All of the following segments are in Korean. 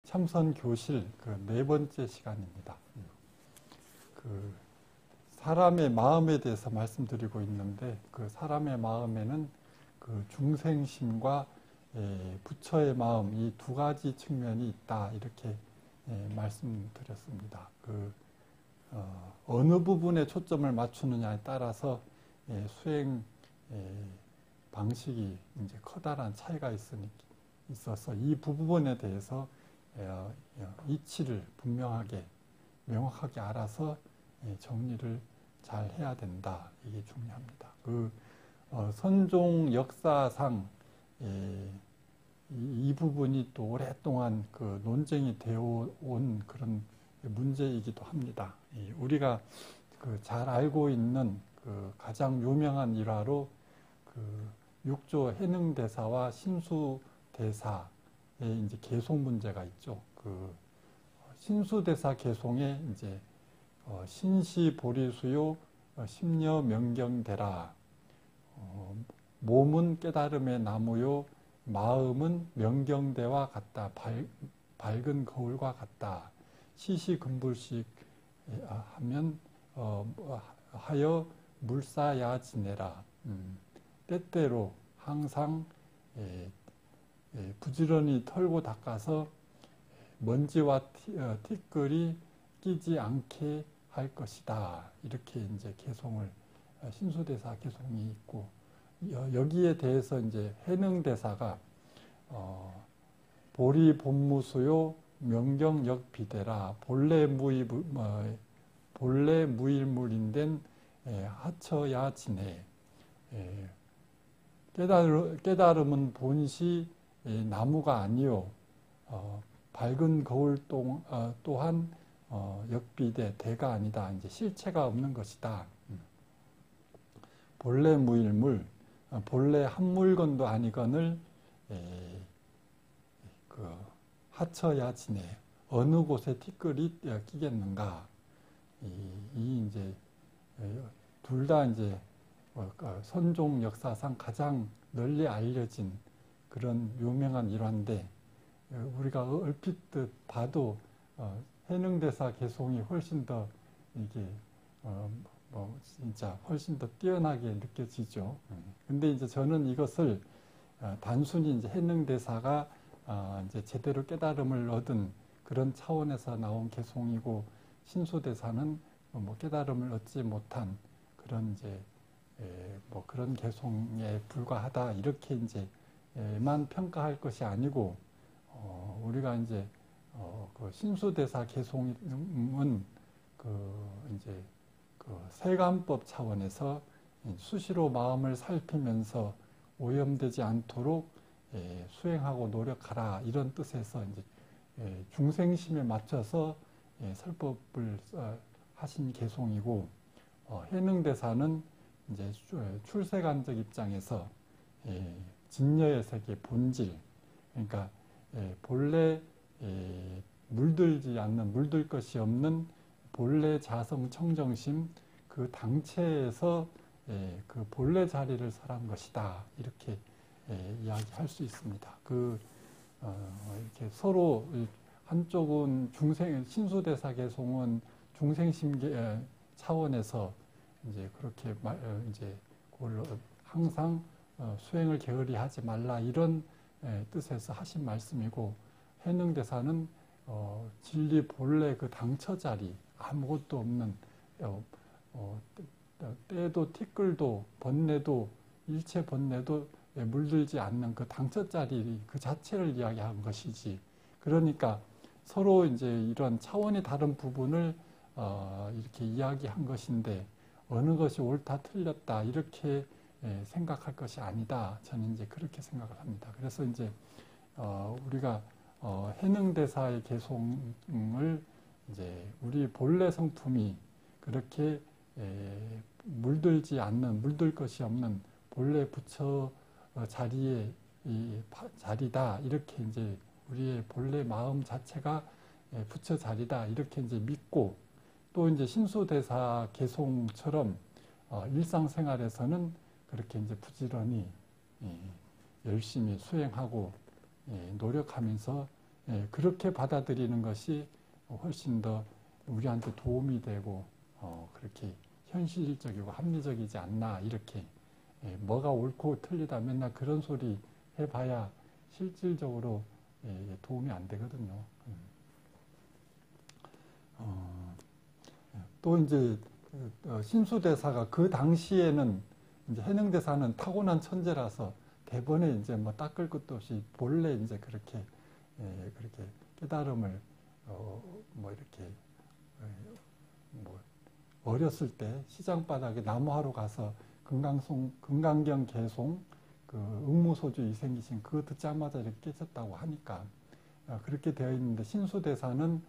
참선 교실 그 4번째 시간입니다. 그 사람의 마음에 대해서 말씀드리고 있는데 그 사람의 마음에는 그 중생심과 부처의 마음 이 두 가지 측면이 있다 이렇게 말씀드렸습니다. 어느 부분에 초점을 맞추느냐에 따라서 수행 방식이 이제 커다란 차이가 있어서 이 부분에 대해서 이치를 분명하게 명확하게 알아서 정리를 잘 해야 된다. 이게 중요합니다. 선종 역사상 이 부분이 또 오랫동안 그 논쟁이 되어 온 그런 문제이기도 합니다. 우리가 잘 알고 있는 가장 유명한 일화로 육조 해능대사와 신수대사의 이제 개송 문제가 있죠. 신수대사 개송에 이제 신시보리수요 심려명경대라 몸은 깨달음의 나무요 마음은 명경대와 같다. 밝은 거울과 같다. 시시근불식 하면 하여 물사야 지내라. 때때로 항상 부지런히 털고 닦아서 먼지와 티끌이 끼지 않게 할 것이다. 이렇게 이제 개송을 신수대사 개송이 있고 여기에 대해서 이제 해능대사가 보리 본무수요 명경역비대라 본래 무일물인된 하처야 지내 깨달음은 본시 나무가 아니요 밝은 거울 또한 역비대 대가 아니다. 이제 실체가 없는 것이다. 본래 무일물 본래 한 물건도 아니거늘 하처야 지내 어느 곳에 티끌이 끼겠는가. 이 이제 둘 다 이제 선종 역사상 가장 널리 알려진 그런 유명한 일화인데 우리가 얼핏 봐도 해능대사 개송이 훨씬 더 이게 진짜 훨씬 더 뛰어나게 느껴지죠. 근데 이제 저는 이것을 단순히 이제 해능대사가 이제 제대로 깨달음을 얻은 그런 차원에서 나온 개송이고 신수대사는 깨달음을 얻지 못한 그런 이제 그런 개송에 불과하다 이렇게 이제만 평가할 것이 아니고 우리가 이제 신수대사 개송은 이제 세간법 차원에서 수시로 마음을 살피면서 오염되지 않도록 수행하고 노력하라 이런 뜻에서 이제 중생심에 맞춰서 설법을 하신 개송이고 해능대사는 이제 출세간적 입장에서 진여의 세계 본질 그러니까 본래 물들 것이 없는 본래 자성 청정심 그 당체에서 그 본래 자리를 설한 것이다 이렇게 이야기할 수 있습니다. 이렇게 서로 한쪽은 신수대사 개송은 중생심 차원에서 이제 그렇게 이제 항상 수행을 게을리 하지 말라 이런 뜻에서 하신 말씀이고 해능대사는 진리 본래 그 당처 자리 아무것도 없는 때도 티끌도 번뇌도 일체 번뇌도 물들지 않는 그 당처 자리 그 자체를 이야기한 것이지. 그러니까 서로 이제 이런 차원이 다른 부분을 이렇게 이야기한 것인데 어느 것이 옳다 틀렸다 이렇게 생각할 것이 아니다. 저는 이제 그렇게 생각을 합니다. 그래서 이제 우리가 해능대사의 개송을 이제 우리 본래 성품이 그렇게 물들 것이 없는 본래 부처 자리의 자리다 이렇게 이제 우리의 본래 마음 자체가 부처 자리다 이렇게 이제 믿고 또 이제 신수대사 개송처럼 일상생활에서는 그렇게 이제 부지런히 열심히 수행하고 노력하면서 그렇게 받아들이는 것이 훨씬 더 우리한테 도움이 되고 그렇게 현실적이고 합리적이지 않나 이렇게 뭐가 옳고 틀리다 맨날 그런 소리 해봐야 실질적으로 도움이 안 되거든요. 또 이제 신수대사가 그 당시에는 이제 해능대사는 타고난 천재라서 대번에 이제 뭐 닦을 것도 없이 본래 이제 그렇게 깨달음을 뭐 이렇게 뭐 어렸을 때 시장바닥에 나무하러 가서 금강경 개송 그 응무소주 이생기신 그거 듣자마자 이렇게 깨졌다고 하니까 그렇게 되어 있는데 신수대사는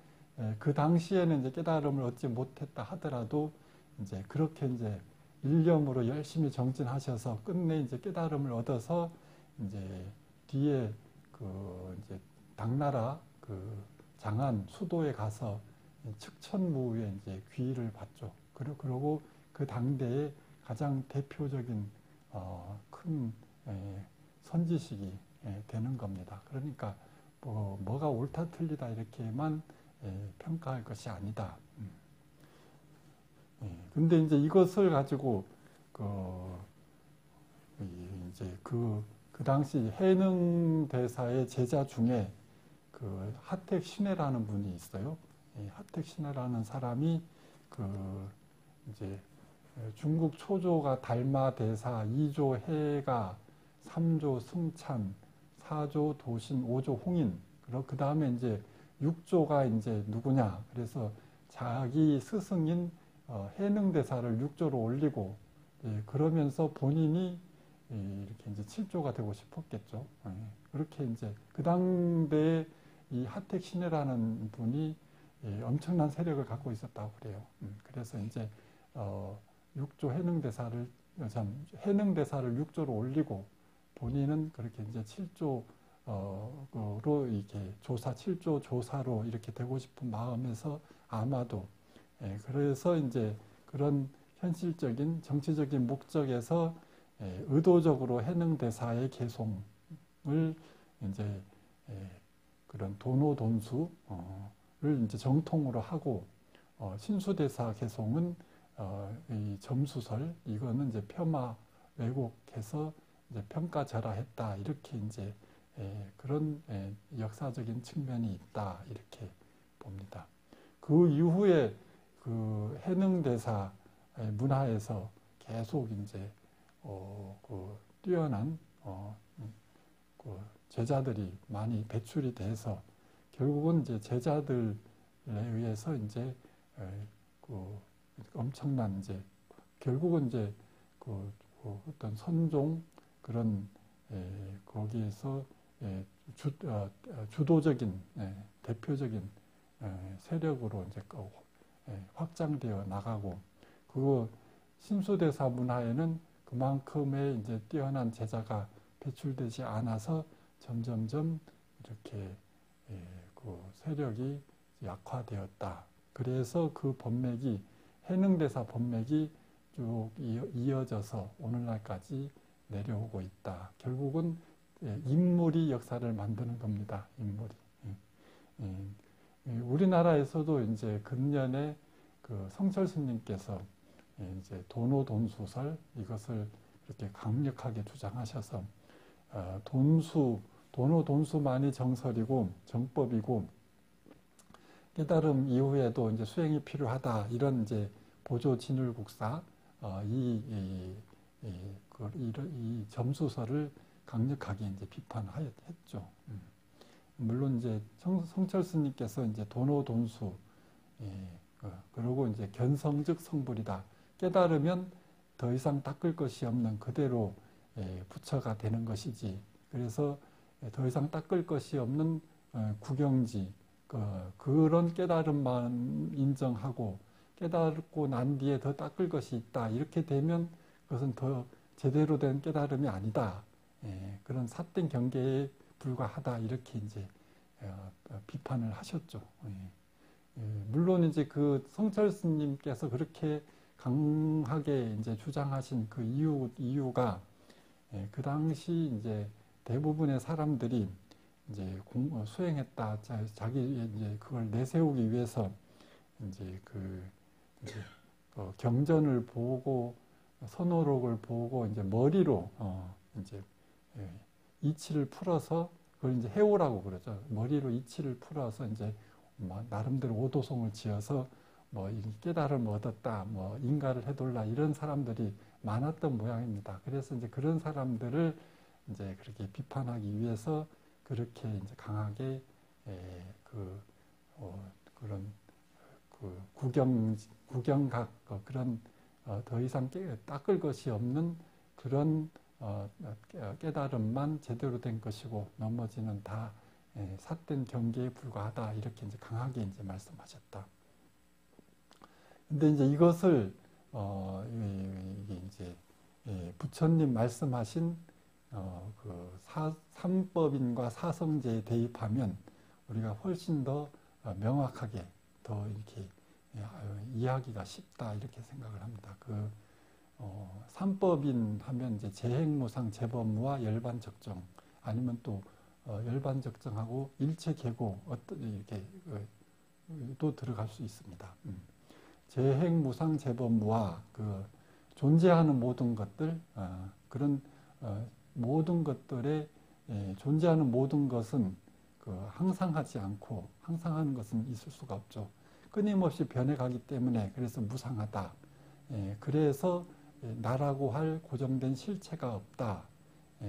그 당시에는 이제 깨달음을 얻지 못했다 하더라도 이제 그렇게 이제 일념으로 열심히 정진하셔서 끝내 이제 깨달음을 얻어서 이제 뒤에 그 이제 당나라 그 장안 수도에 가서 측천무에 이제 귀의를 받죠. 그러고 그 당대의 가장 대표적인 큰 선지식이 되는 겁니다. 그러니까 뭐가 옳다 틀리다 이렇게만 평가할 것이 아니다. 근데 이제 이것을 가지고 이제 그 당시 해능대사의 제자 중에 그 하택신해라는 분이 있어요. 하택신해라는 사람이 그 이제 중국 초조가 달마대사, 2조 해가, 3조 승찬, 4조 도신, 5조 홍인. 그 다음에 이제 6조가 이제 누구냐. 그래서 자기 스승인 해능대사를 6조로 올리고, 그러면서 본인이 이렇게 이제 7조가 되고 싶었겠죠. 그렇게 이제 그 당대에 이 하택신해라는 분이 엄청난 세력을 갖고 있었다고 그래요. 그래서 이제 6조 해능대사를 6조로 올리고 본인은 그렇게 이제 7조로 이렇게 7조 조사로 이렇게 되고 싶은 마음에서 아마도 그래서 이제 그런 현실적인 정치적인 목적에서 의도적으로 해능대사의 개송을 이제 그런 도노돈수를 이제 정통으로 하고 신수대사 개송은 이 점수설 이거는 이제 폄하 왜곡해서 이제 평가절하했다 이렇게 이제 그런 역사적인 측면이 있다 이렇게 봅니다. 그 이후에 그 해능대사 문화에서 계속 이제 그 뛰어난 그 제자들이 많이 배출이 돼서 결국은 이제 제자들에 의해서 이제 그 엄청난 이제 결국은 이제 그 어떤 선종 그런 거기에서 주도적인 대표적인 세력으로 이제 확장되어 나가고 그 신수대사 문화에는 그만큼의 이제 뛰어난 제자가 배출되지 않아서 점점점 이렇게 그 세력이 약화되었다. 그래서 그 법맥이 해능대사 법맥이 쭉 이어져서 오늘날까지 내려오고 있다. 결국은 인물이 역사를 만드는 겁니다. 인물이. 우리나라에서도 이제 근년에 그 성철 스님께서 이제 도노돈수설 이것을 이렇게 강력하게 주장하셔서 도노돈수만이 정설이고 정법이고 깨달음 이후에도 이제 수행이 필요하다 이런 이제 보조 진율국사 이 점수설을 강력하게 이제 비판했죠. 물론 이제 성철 스님께서 이제 도노돈수 그리고 이제 견성즉 성불이다. 깨달으면 더 이상 닦을 것이 없는 그대로 부처가 되는 것이지. 그래서 더 이상 닦을 것이 없는 구경지 그런 깨달음만 인정하고 깨닫고 난 뒤에 더 닦을 것이 있다. 이렇게 되면 그것은 더 제대로 된 깨달음이 아니다. 그런 삿된 경계에 불과하다. 이렇게 이제 비판을 하셨죠. 물론 이제 그 성철 스님께서 그렇게 강하게 이제 주장하신 그 이유가 그 당시 이제 대부분의 사람들이 수행했다. 자기 이제 그걸 내세우기 위해서 이제 이제 경전을 보고 선호록을 보고 이제 머리로 이제 이치를 풀어서 그걸 이제 해오라고 그러죠. 머리로 이치를 풀어서 이제 나름대로 오도송을 지어서 깨달음을 얻었다, 인가를 해돌라 이런 사람들이 많았던 모양입니다. 그래서 이제 그런 사람들을 이제 그렇게 비판하기 위해서 그렇게 이제 강하게 그런 구경각 그런 더 이상 닦을 것이 없는 그런 깨달음만 제대로 된 것이고 나머지는 다 삿된 경계에 불과하다 이렇게 이제 강하게 이제 말씀하셨다. 근데 이제 이것을 이게 이제 부처님 말씀하신 삼법인과 사성제에 대입하면 우리가 훨씬 더 명확하게 더 이렇게 이해하기가 쉽다 이렇게 생각을 합니다. 삼법인 하면 이제 재행무상 재범무와 열반적정 아니면 또 열반적정하고 일체계고 이렇게 또 들어갈 수 있습니다. 재행무상 재범무와 존재하는 모든 것들 그런 모든 것들에 존재하는 모든 것은 항상하지 않고 항상하는 것은 있을 수가 없죠. 끊임없이 변해가기 때문에 그래서 무상하다. 그래서 나라고 할 고정된 실체가 없다.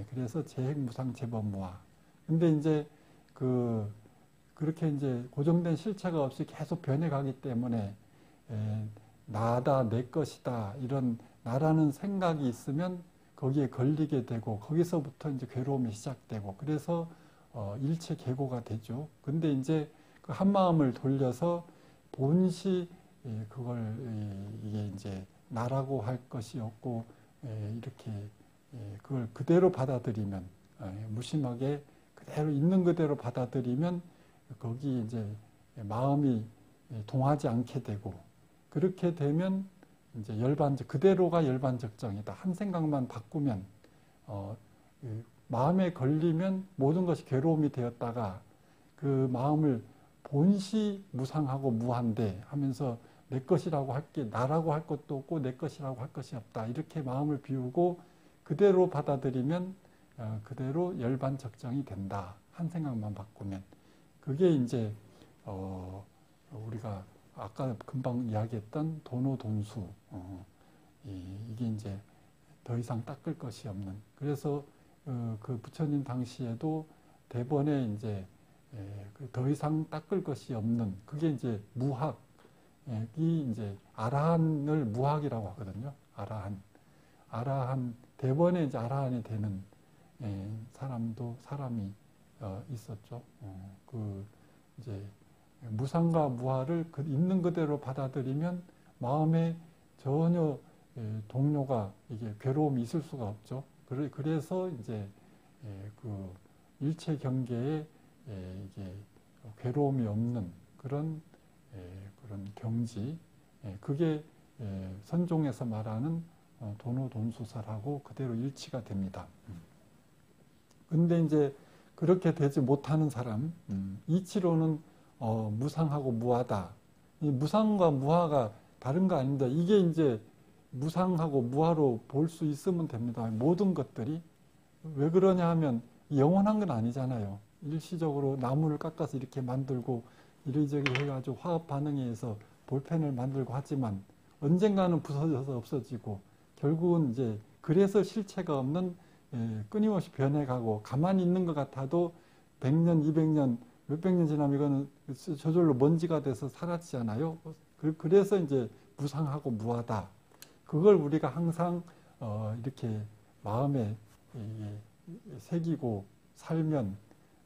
그래서 재행무상 재범무화. 근데 이제 그렇게 이제 고정된 실체가 없이 계속 변해가기 때문에 나다 내 것이다 이런 나라는 생각이 있으면 거기에 걸리게 되고 거기서부터 이제 괴로움이 시작되고 그래서 일체 계고가 되죠. 근데 이제 그 한 마음을 돌려서 본시 그걸 이게 이제 나라고 할 것이 없고 이렇게 그걸 그대로 받아들이면 무심하게 그대로 있는 그대로 받아들이면 거기 이제 마음이 동하지 않게 되고 그렇게 되면 이제 그대로가 열반적정이다. 한 생각만 바꾸면 마음에 걸리면 모든 것이 괴로움이 되었다가 그 마음을 본시 무상하고 무한데 하면서 내 것이라고 할 게 나라고 할 것도 없고 내 것이라고 할 것이 없다. 이렇게 마음을 비우고 그대로 받아들이면 그대로 열반적정이 된다. 한 생각만 바꾸면. 그게 이제 우리가 아까 금방 이야기했던 도노돈수 이게 이제 더 이상 닦을 것이 없는 그래서 그 부처님 당시에도 대번에 이제 더 이상 닦을 것이 없는 그게 이제 무학이 이제 아라한을 무학이라고 하거든요. 아라한 대번에 이제 아라한이 되는 사람이 있었죠. 이제 무상과 무아를 있는 그대로 받아들이면 마음에 전혀 동요가 이게 괴로움이 있을 수가 없죠. 그래서 이제 그 일체 경계에 이게 괴로움이 없는 그런 경지, 그게 선종에서 말하는 도노돈수사라고 그대로 일치가 됩니다. 근데 이제 그렇게 되지 못하는 사람, 이치로는 무상하고 무하다. 이 무상과 무하가 다른 거 아닙니다. 이게 이제 무상하고 무하로 볼 수 있으면 됩니다. 모든 것들이. 왜 그러냐 하면 영원한 건 아니잖아요. 일시적으로 나무를 깎아서 이렇게 만들고 이리저리 해가지고 화학 반응에 의해서 볼펜을 만들고 하지만 언젠가는 부서져서 없어지고 결국은 이제 그래서 실체가 없는 끊임없이 변해가고 가만히 있는 것 같아도 100년, 200년, 몇백 년 지나면 이거는 저절로 먼지가 돼서 사라지잖아요. 그래서 이제 무상하고 무하다. 그걸 우리가 항상 이렇게 마음에 새기고 살면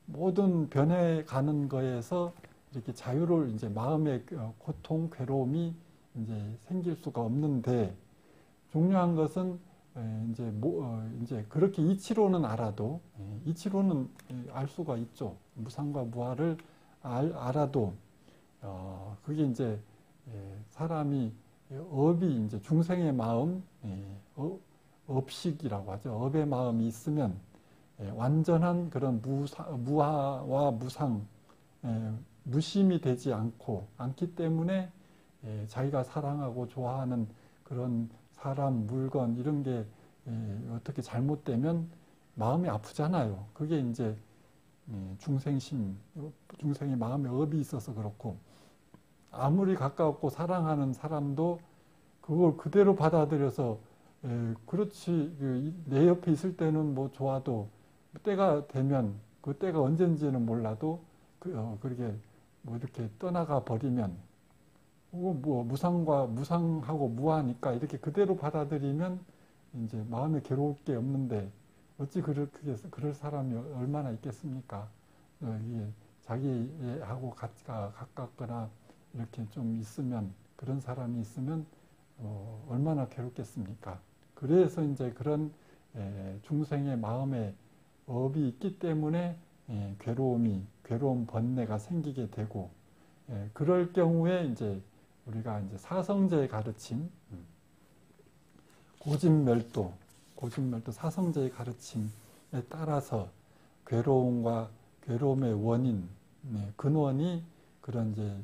모든 변해가는 거에서 이렇게 자유를 이제 마음의 고통, 괴로움이 이제 생길 수가 없는데 중요한 것은 이제 그렇게 이치로는 알아도 이치로는 알 수가 있죠. 무상과 무아를 알아도 그게 이제 사람이 업이 이제 중생의 마음, 업식이라고 하죠. 업의 마음이 있으면 완전한 그런 무아와 무상, 무심이 되지 않기 때문에 자기가 사랑하고 좋아하는 그런 사람, 물건 이런 게 어떻게 잘못되면 마음이 아프잖아요. 그게 이제 중생심, 중생의 마음에 업이 있어서 그렇고, 아무리 가까웠고 사랑하는 사람도 그걸 그대로 받아들여서 그렇지, 내 옆에 있을 때는 뭐 좋아도 때가 되면 그 때가 언젠지는 몰라도 그렇게 뭐 이렇게 떠나가 버리면 뭐 무상하고 무하니까 이렇게 그대로 받아들이면 이제 마음에 괴로울 게 없는데 어찌 그럴 사람이 얼마나 있겠습니까? 이게 자기하고 가깝거나 이렇게 좀 있으면, 그런 사람이 있으면 얼마나 괴롭겠습니까? 그래서 이제 그런 중생의 마음에 업이 있기 때문에 괴로움, 번뇌가 생기게 되고, 그럴 경우에 이제 우리가 이제 사성제의 가르침, 고진멸도 사성제의 가르침에 따라서 괴로움의 원인, 근원이 그런 이제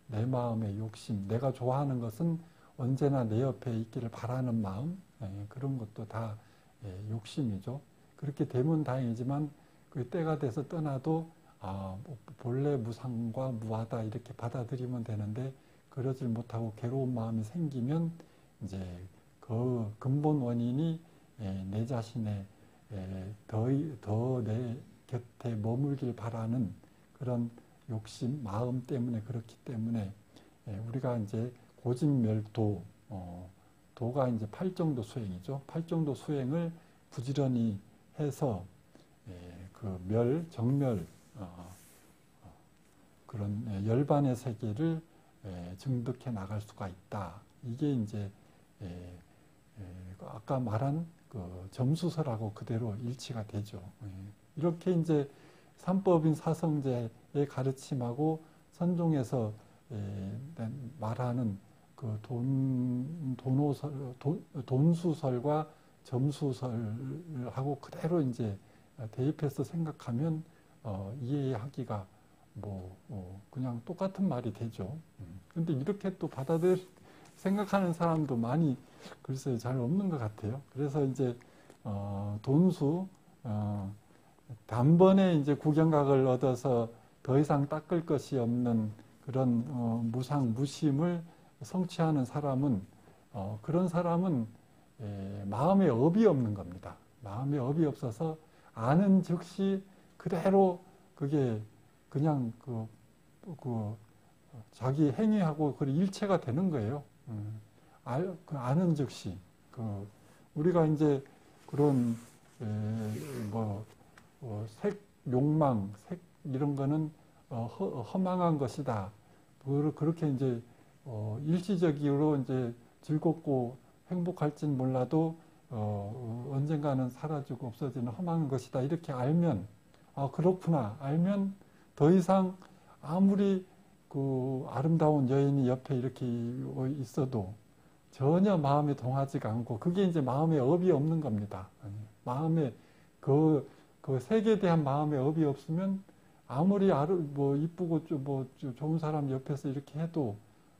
내 마음의 욕심, 내가 좋아하는 것은 언제나 내 옆에 있기를 바라는 마음, 그런 것도 다 욕심이죠. 그렇게 되면 다행이지만 그 때가 돼서 떠나도 본래 무상과 무하다 이렇게 받아들이면 되는데, 그러질 못하고 괴로운 마음이 생기면 이제 그 근본 원인이 내 자신의 더 내 곁에 머물길 바라는 그런 욕심, 마음 때문에 그렇기 때문에 우리가 이제 고진멸도, 도가 이제 8정도 수행이죠. 8정도 수행을 부지런히 해서 그 정멸, 그런 열반의 세계를 증득해 나갈 수가 있다. 이게 이제 아까 말한 그 점수설하고 그대로 일치가 되죠. 이렇게 이제 삼법인 사성제의 가르침하고 선종에서 말하는 그 돈수설과 점수설하고 그대로 이제 대입해서 생각하면 이해하기가 그냥 똑같은 말이 되죠. 근데 이렇게 또 생각하는 사람도 많이 글쎄 잘 없는 것 같아요. 그래서 이제 돈수, 단번에 이제 구경각을 얻어서 더 이상 닦을 것이 없는 그런 무심을 성취하는 사람은, 그런 사람은 마음에 업이 없는 겁니다. 마음에 업이 없어서 아는 즉시 그대로 그게 그냥 자기 행위하고 그 일체가 되는 거예요. 아는 즉시. 우리가 이제 그런 색, 욕망, 이런 거는 허망한 것이다. 그렇게 이제 일시적으로 이제 즐겁고 행복할진 몰라도 언젠가는 사라지고 없어지는 허망한 것이다. 이렇게 알면, 그렇구나. 알면 더 이상 아무리 그 아름다운 여인이 옆에 이렇게 있어도 전혀 마음에 동하지가 않고, 그게 이제 마음에 업이 없는 겁니다. 마음에 그 색에 대한 마음에 업이 없으면 아무리 이쁘고 좋은 사람 옆에서 이렇게 해도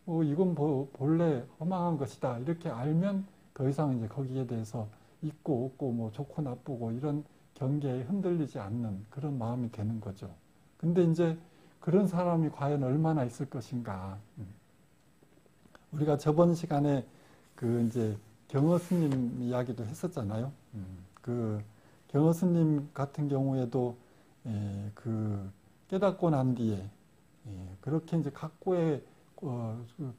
이건 본래 허망한 것이다 이렇게 알면 더 이상 이제 거기에 대해서 있고 없고 좋고 나쁘고 이런 경계에 흔들리지 않는 그런 마음이 되는 거죠. 근데 이제 그런 사람이 과연 얼마나 있을 것인가. 우리가 저번 시간에 그 이제 경허 스님 이야기도 했었잖아요. 그 경허 스님 같은 경우에도 그 깨닫고 난 뒤에 그렇게 이제 각고의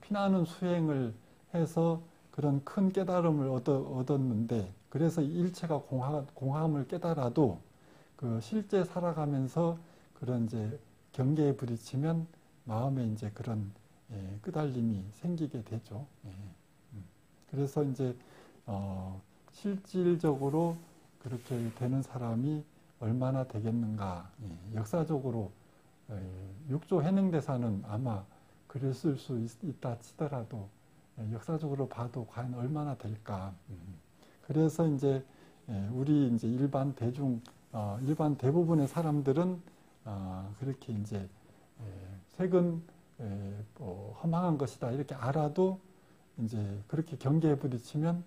피나는 수행을 해서 그런 큰 깨달음을 얻었는데, 그래서 일체가 공함을 깨달아도 그 실제 살아가면서 그런 이제 경계에 부딪히면 마음에 이제 그런 끄달림이 생기게 되죠. 그래서 이제 실질적으로 그렇게 되는 사람이 얼마나 되겠는가. 역사적으로 육조 해능대사는 아마 그랬을 수 있다 치더라도 역사적으로 봐도 과연 얼마나 될까. 그래서 이제 우리 이제 일반 일반 대부분의 사람들은 그렇게 이제 색은 험악한 것이다 이렇게 알아도 이제 그렇게 경계에 부딪히면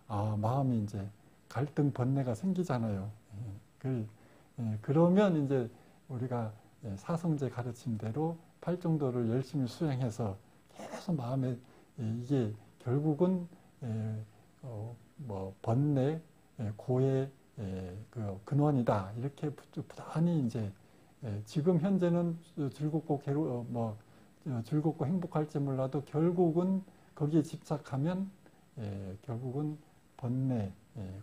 마음이 이제 갈등 번뇌가 생기잖아요. 그러면 이제 우리가 사성제 가르침대로 팔정도를 열심히 수행해서 계속 마음에 이게 결국은 뭐 번뇌, 고의 그 근원이다 이렇게 부단히 이제 지금 현재는 즐겁고 즐겁고 행복할지 몰라도 결국은 거기에 집착하면 결국은 번뇌,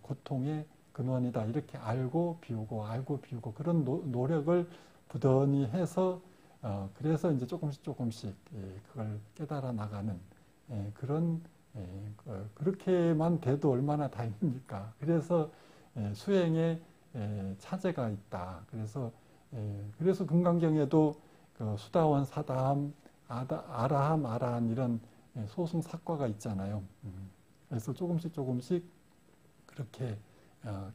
고통의 근원이다 이렇게 알고 비우고 그런 노력을 부단히 해서 그래서 이제 조금씩 그걸 깨달아 나가는 그런 그렇게만 돼도 얼마나 다행입니까? 그래서 수행에 차제가 있다. 그래서 금강경에도 그 수다원, 사다함, 아라함, 아라한 이런 소승 사과가 있잖아요. 그래서 조금씩 그렇게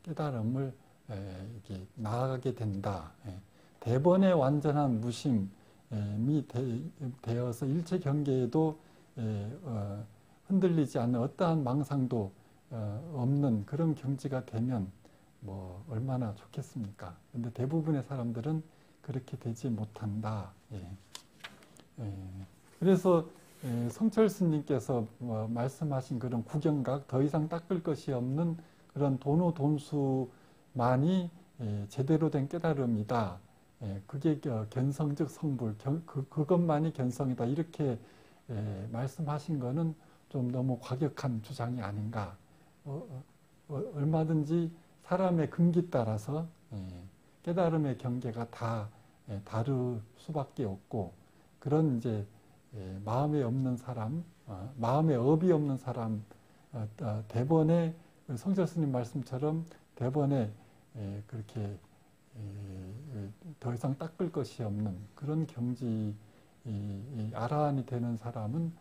깨달음을 이렇게 나아가게 된다. 대번의 완전한 무심이 되어서 일체 경계에도 흔들리지 않는 어떠한 망상도 없는 그런 경지가 되면 뭐 얼마나 좋겠습니까? 근데 대부분의 사람들은 그렇게 되지 못한다. 그래서 성철 스님께서 말씀하신 그런 구경각, 더 이상 닦을 것이 없는 그런 돈수만이 제대로 된 깨달음이다. 그게 견성즉 성불, 그것만이 견성이다. 이렇게 말씀하신 거는 좀 너무 과격한 주장이 아닌가. 얼마든지 사람의 근기 따라서 깨달음의 경계가 다 다를 수밖에 없고 그런 이제 마음에 없는 사람, 마음에 업이 없는 사람, 대번에 성철 스님 말씀처럼 대번에 그렇게 더 이상 닦을 것이 없는 그런 경지 아라한이 되는 사람은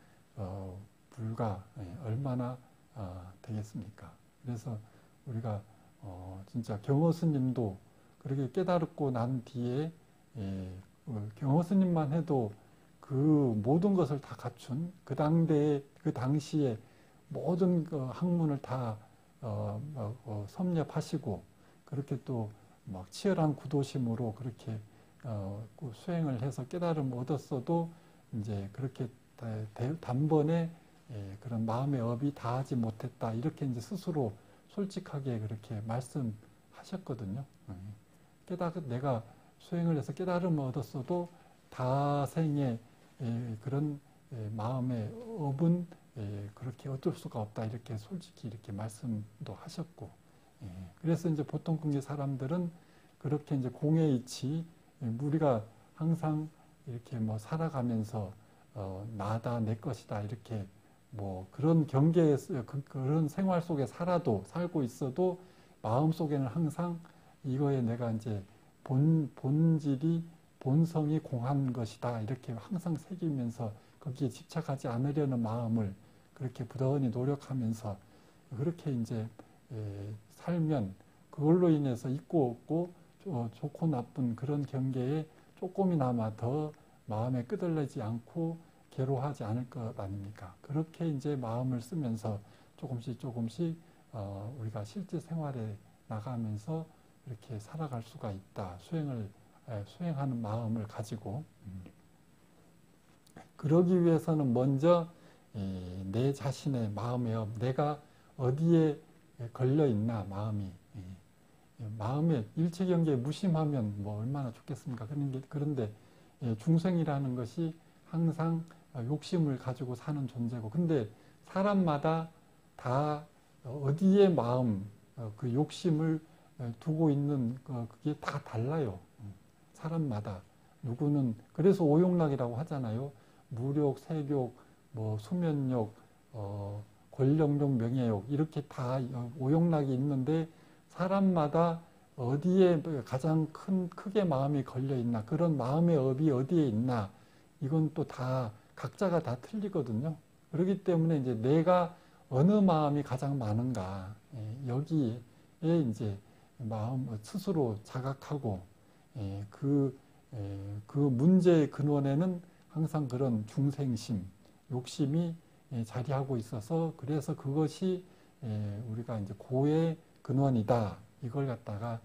불과 얼마나 되겠습니까? 그래서 우리가 진짜 경호 스님도 그렇게 깨달고 난 뒤에 경호 스님만 해도 그 모든 것을 다 갖춘 그 당시에 모든 그 학문을 다 섭렵하시고 그렇게 또 막 치열한 구도심으로 그렇게 수행을 해서 깨달음을 얻었어도 이제 그렇게 단번에 그런 마음의 업이 다하지 못했다 이렇게 이제 스스로 솔직하게 그렇게 말씀하셨거든요. 내가 수행을 해서 깨달음을 얻었어도 다생의 그런 마음의 업은 그렇게 어쩔 수가 없다 이렇게 솔직히 이렇게 말씀도 하셨고 그래서 이제 보통 근기 사람들은 그렇게 이제 공예이치 우리가 항상 이렇게 뭐 살아가면서 나다 내 것이다 이렇게 뭐 그런 경계에서 그런 생활 속에 살고 있어도 마음 속에는 항상 이거에 내가 이제 본질이 본성이 공한 것이다 이렇게 항상 새기면서 거기에 집착하지 않으려는 마음을 그렇게 부단히 노력하면서 그렇게 이제 살면 그걸로 인해서 있고 없고 좋고 나쁜 그런 경계에 조금이나마 더 마음에 끄들리지 않고 괴로워하지 않을 것 아닙니까? 그렇게 이제 마음을 쓰면서 조금씩 우리가 실제 생활에 나가면서 이렇게 살아갈 수가 있다. 수행하는 마음을 가지고 그러기 위해서는 먼저 내 자신의 마음의 내가 어디에 걸려 있나 마음에 일체 경계에 무심하면 뭐 얼마나 좋겠습니까? 그런데 중생이라는 것이 항상 욕심을 가지고 사는 존재고 근데 사람마다 다 어디에 마음 그 욕심을 두고 있는 그게 다 달라요. 사람마다 누구는 그래서 오욕락이라고 하잖아요. 무욕, 색욕, 뭐 수면욕, 권력욕, 명예욕 이렇게 다 오욕락이 있는데 사람마다 어디에 가장 크게 마음이 걸려 있나 그런 마음의 업이 어디에 있나 이건 또 다 각자가 다 틀리거든요. 그렇기 때문에 이제 내가 어느 마음이 가장 많은가 여기에 이제 마음 스스로 자각하고 그 문제의 근원에는 항상 그런 중생심, 욕심이 자리하고 있어서 그래서 그것이 우리가 이제 고의 근원이다. 이걸 갖다가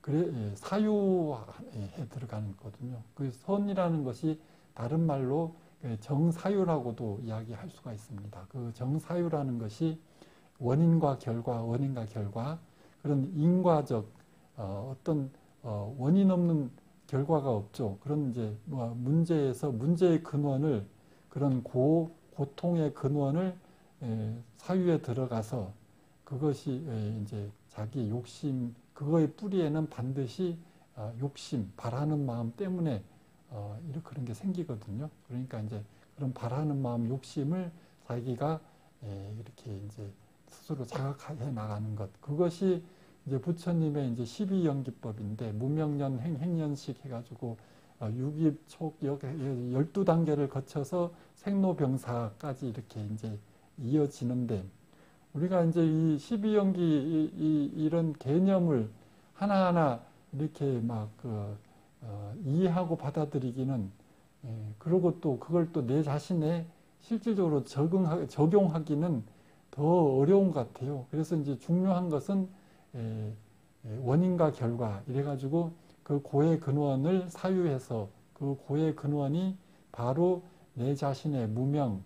그래 사유에 들어가는 거거든요. 그 선이라는 것이 다른 말로 정사유라고도 이야기할 수가 있습니다. 그 정사유라는 것이 원인과 결과 그런 인과적 어떤 원인 없는 결과가 없죠. 그런 이제 문제에서 문제의 근원을 그런 고통의 근원을 사유에 들어가서 그것이 이제 자기 욕심 그거의 뿌리에는 반드시 욕심 바라는 마음 때문에 이렇게 그런 게 생기거든요. 그러니까 이제 그런 바라는 마음 욕심을 자기가 이렇게 이제 스스로 자각해 나가는 것 그것이 이제 부처님의 이제 12연기법인데 무명년 행년식 해가지고 유기촉 12단계를 거쳐서 생로병사까지 이렇게 이제 이어지는데 우리가 이제 이 12연기 이런 개념을 하나하나 이렇게 막 이해하고 받아들이기는 그리고 또 그걸 또 내 자신에 실질적으로 적용하기는 더 어려운 것 같아요. 그래서 이제 중요한 것은 원인과 결과 이래가지고 그 고의 근원을 사유해서 그 고의 근원이 바로 내 자신의 무명,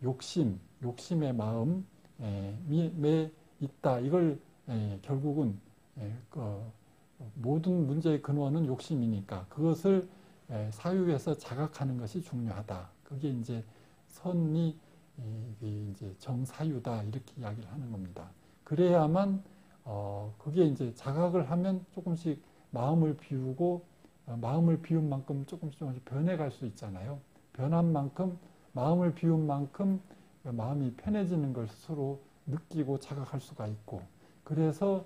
욕심의 마음에 있다. 이걸 결국은 모든 문제의 근원은 욕심이니까 그것을 사유해서 자각하는 것이 중요하다. 그게 이제 선이 이제 정사유다 이렇게 이야기를 하는 겁니다. 그래야만 그게 이제 자각을 하면 조금씩 마음을 비우고 마음을 비운 만큼 조금씩 변해갈 수 있잖아요. 변한 만큼 마음을 비운 만큼 마음이 편해지는 걸 스스로 느끼고 자각할 수가 있고 그래서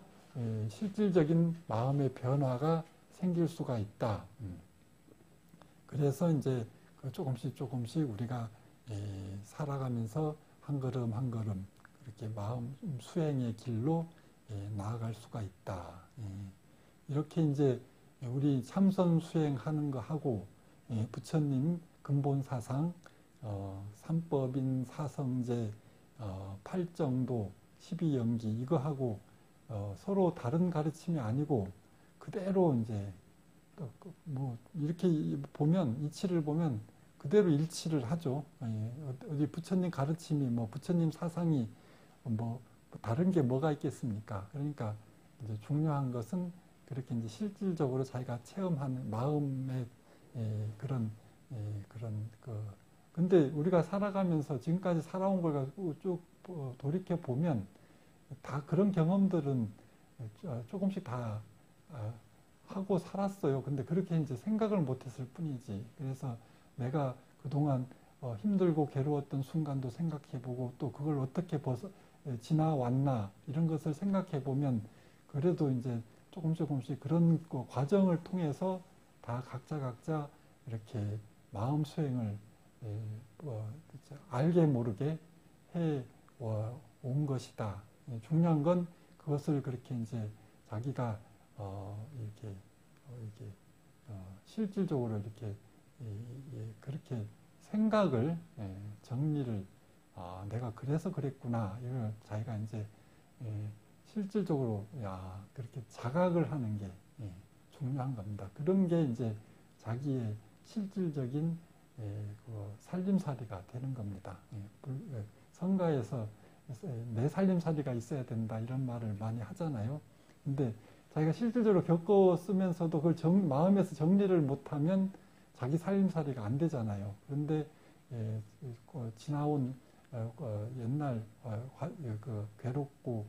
실질적인 마음의 변화가 생길 수가 있다. 그래서 이제 조금씩 우리가 살아가면서 한 걸음 한 걸음 그렇게 마음 수행의 길로 나아갈 수가 있다. 이렇게 이제 우리 참선 수행하는 거 하고 부처님 근본 사상, 삼법인 사성제, 팔정도, 12연기 이거 하고 서로 다른 가르침이 아니고 그대로 이제 뭐 이렇게 보면 이치를 보면 그대로 일치를 하죠. 어디 부처님 가르침이 뭐 부처님 사상이 뭐 다른 게 뭐가 있겠습니까? 그러니까 이제 중요한 것은 그렇게 이제 실질적으로 자기가 체험하는 마음의 그런 근데 우리가 살아가면서 지금까지 살아온 걸 가지고 쭉 돌이켜 보면 다 그런 경험들은 조금씩 다 하고 살았어요. 근데 그렇게 이제 생각을 못했을 뿐이지. 그래서 내가 그동안 힘들고 괴로웠던 순간도 생각해보고 또 그걸 어떻게 지나왔나 이런 것을 생각해보면 그래도 이제 조금씩 그런 과정을 통해서 다 각자 이렇게 마음 수행을 알게 모르게 해 온 것이다. 중요한 건 그것을 그렇게 이제 자기가 이렇게 실질적으로 이렇게 그렇게 생각을 정리를 내가 그래서 그랬구나 이걸 자기가 이제 실질적으로 그렇게 자각을 하는 게 중요한 겁니다. 그런 게 이제 자기의 실질적인 살림살이가 되는 겁니다. 성가에서 내 살림살이가 있어야 된다 이런 말을 많이 하잖아요. 근데 자기가 실질적으로 겪었으면서도 그걸 마음에서 정리를 못하면 자기 살림살이가 안 되잖아요. 그런데 지나온 옛날 괴롭고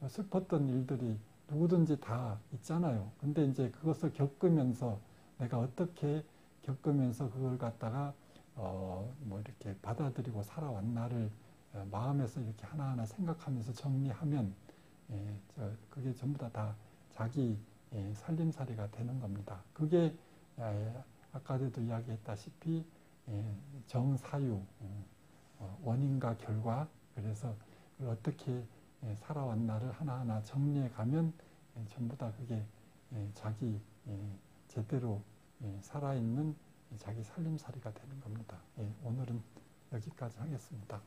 슬펐던 일들이 누구든지 다 있잖아요. 근데 이제 그것을 겪으면서 내가 어떻게 겪으면서 그걸 갖다가 뭐 이렇게 받아들이고 살아왔나를 마음에서 이렇게 하나하나 생각하면서 정리하면 그게 전부 다 자기 살림살이가 되는 겁니다. 그게 아까도 이야기했다시피 정사유 원인과 결과 그래서 어떻게 살아왔나를 하나하나 정리해 가면 전부 다 그게 자기 제대로 살아있는 자기 살림살이가 되는 겁니다. 오늘은 여기까지 하겠습니다.